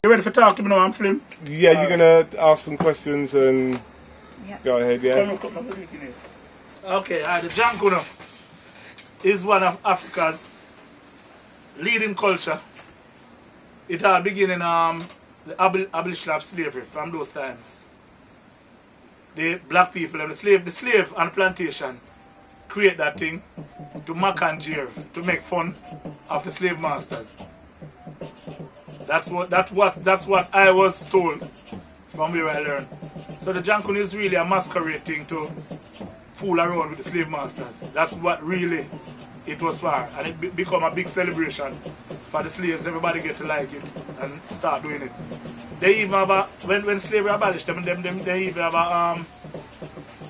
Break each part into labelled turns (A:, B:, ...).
A: You ready for talk to me now, I'm Flim?
B: Yeah, you're gonna ask some questions and go ahead, yeah?
A: Okay, the Jonkonnu is one of Africa's leading culture. It all began in the abolition of slavery from those times. The black people and the slave and plantation create that thing to mock and jeer, to make fun of the slave masters. That's what I was told from where I learned. So the Jonkonnu is really a masquerade thing to fool around with the slave masters. That's what really it was for. And it become a big celebration for the slaves. Everybody get to like it and start doing it. They even have a, when slavery abolished them, they even have a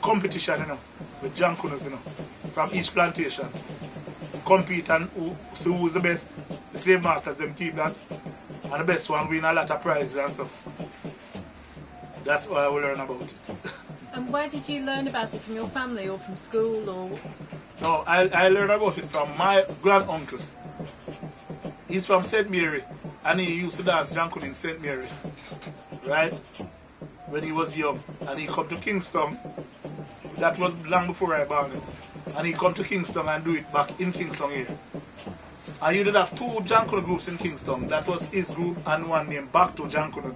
A: competition, you know, with Jonkonnus, you know, from each plantations. Compete and see who's the best. The slave masters, them keep that. And the best one win a lot of prizes and stuff. That's what I will learn about it.
C: And where did you learn about it? From your family or from school? Or?
A: No, I learned about it from my granduncle. He's from St. Mary and he used to dance Jonkonnu in St. Mary. Right? When he was young. And he come to Kingston. That was long before I born him. And he come to Kingston and do it back in Kingston here. And you did have two Jonkonnu groups in Kingston. That was his group and one named Back to Jonkonnu.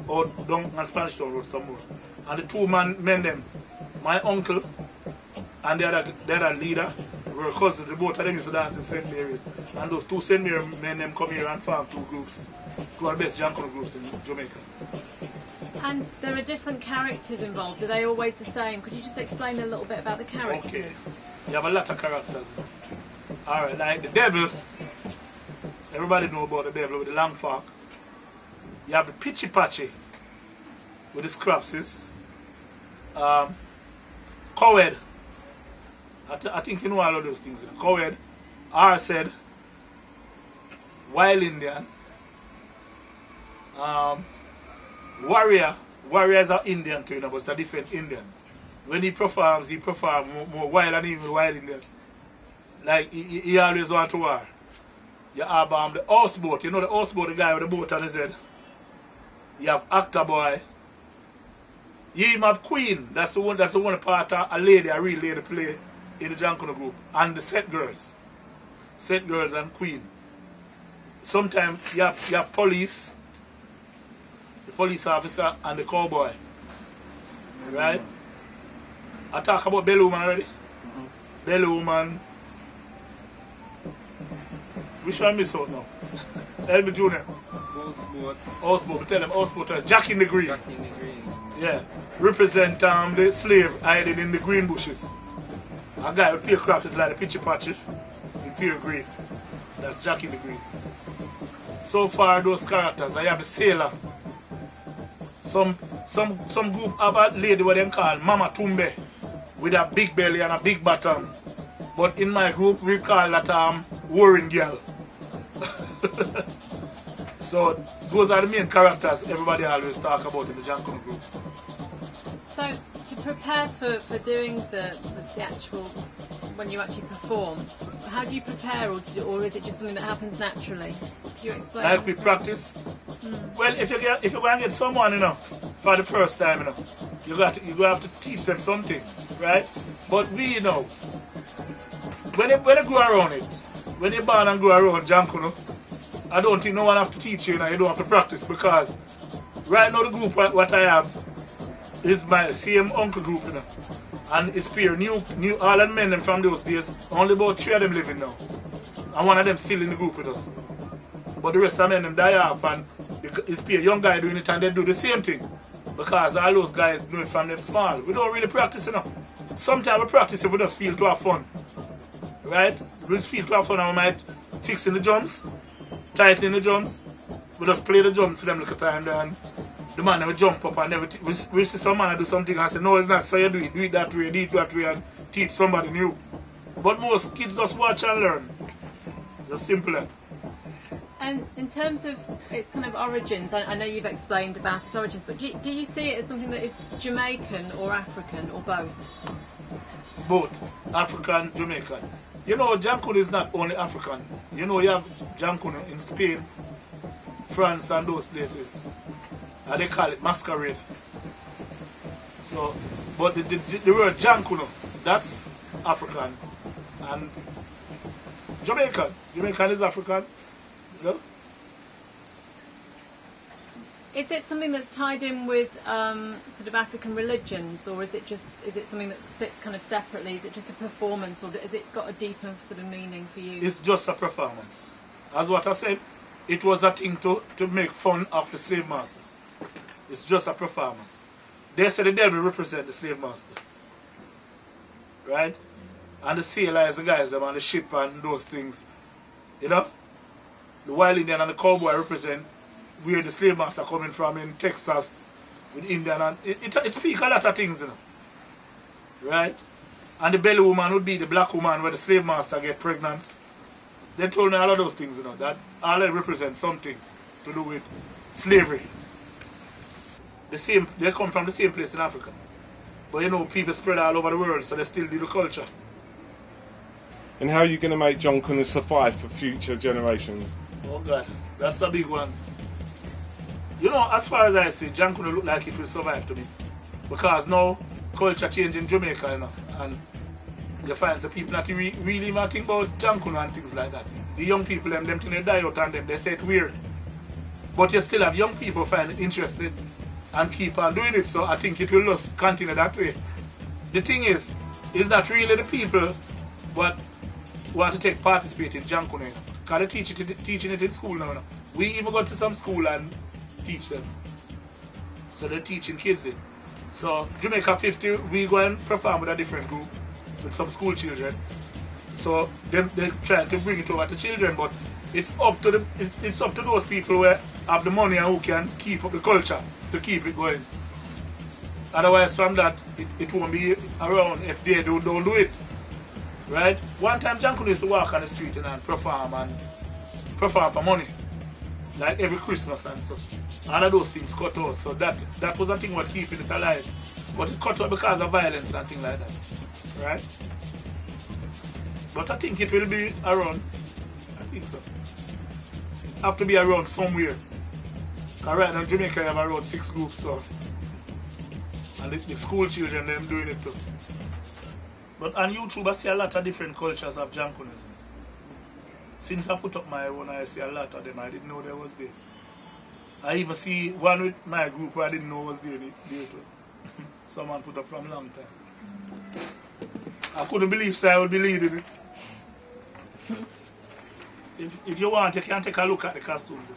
A: Or down on Spanish Town Road somewhere. And the two men them, my uncle and the other leader, were cousins. The both of them used to dance in St. Mary. And those two St. Mary men them come here and form two groups. Two of the best Jonkonnu groups in Jamaica.
C: And there are different characters involved. Are they always the same? Could you just explain a little bit about the characters?
A: Okay. You have a lot of characters. Alright, like the devil. Everybody know about the devil with the long fork. You have the pitchy patchy with the scrapses. Coward. I think you know all of those things. Coward. R said. Wild Indian. Warrior. Warriors are Indian too, you know, but it's a different Indian. When he performs more wild and even wild Indian. Like he always want to war. You have the houseboat, you know the houseboat, the guy with the boat on his head. You have Actor Boy. You even have Queen. That's the one part of a lady, a real lady play in the Jonkonnu group. And the set girls. Set girls and Queen. Sometimes you have police, the police officer and the cowboy. Right? I talk about Belly Woman already. Belly Woman. Which one miss out now? Help me, Junior.
D: Houseboat.
A: Houseboat. Tell them houseboat. Jack in the Green.
D: Jack in the Green.
A: Yeah. Represent the slave hiding in the green bushes. A guy with pure crops is like the pitchy patchy in pure green. That's Jackie the Greek. So far, those characters, I have the sailor. Some group have a lady what they call Mama Tumbe with a big belly and a big bottom. But in my group, we call that Warring Girl. So those are the main characters everybody always talk about in the Jonkonnu group.
C: So to prepare for doing the actual, when you actually perform, how do you prepare, or is it just something that happens naturally? Can you explain?
A: Like we practice. Well, if you go and get someone, for the first time, you have to teach them something, right? But we when you go around it, when you're born and go around Jonkonnu, I don't think no one have to teach you, you don't have to practice, because right now the group what I have is my same uncle group, and it's peer new all the men them from those days, only about 3 of them living now, and 1 of them still in the group with us. But the rest of them die off, and it's peer young guy doing it, and they do the same thing, because all those guys do it from them small. We don't really practice, Sometimes we practice if we just feel to have fun, right? We just feel to have fun, and we might fix in the drums, tightening the drums. We just play the drums for them little time there, and the man will jump up and everything. We see some man do something and say, no, it's not, so you do it that way, do it that way, and teach somebody new. But most kids just watch and learn. It's just simpler.
C: And in terms of its kind of origins, I know you've explained about its origins, but do you see it as something that is Jamaican or African or both?
A: Both. African, Jamaican. Jonkonnu is not only African. You have Jonkonnu in Spain, France and those places. And they call it masquerade. So, but the word Jonkonnu, that's African. And Jamaican. Jamaican is African.
C: Is it something that's tied in with sort of African religions, or is it something that sits kind of separately? Is it just a performance, or has it got a deeper sort of meaning for you?
A: It's just a performance. As what I said, it was a thing to make fun of the slave masters. It's just a performance. They say the devil represents the slave master, right? And the sailor is the guys on the ship and those things, The wild Indian and the cowboy represent where the slave master coming from in Texas with Indian, and it speaks a lot of things, right? And the belly woman would be the black woman where the slave master get pregnant. They told me all of those things, that all they represent something to do with slavery. They come from the same place in Africa. But people spread all over the world, so they still do the culture.
B: And how are you going to make Jonkonnu survive for future generations?
A: Oh God, that's a big one. As far as I see, Jonkonnu look like it will survive to me. Because now, culture change in Jamaica, and you find the people not really even think about Jonkonnu and things like that. The young people, them think they die out on them, they say it's weird. But you still have young people find it interested and keep on doing it, so I think it will just continue that way. The thing is not really the people but want to participate in Jonkonnu, because they teaching it in school now. We even go to some school and teach them. So they're teaching kids it. So Jamaica 50, we go and perform with a different group, with some school children. So they're trying to bring it over to children, but it's up to those people who have the money and who can keep up the culture to keep it going. Otherwise, from that, it won't be around if they don't do it. Right? One time, Jonkonnu used to walk on the street and perform for money. Like every Christmas and so. All of those things cut out. So that was a thing what keeping it alive. But it cut out because of violence and things like that. Right? But I think it will be around. I think so. Have to be around somewhere. Because right now in Jamaica you have around 6 groups, so. And the school children, them doing it too. But on YouTube I see a lot of different cultures of Jonkonnu. Since I put up my own, I see a lot of them. I didn't know they was there. I even see one with my group who I didn't know was there too. Someone put up from a long time. I couldn't believe so I would be leading it. If you want, you can take a look at the costumes.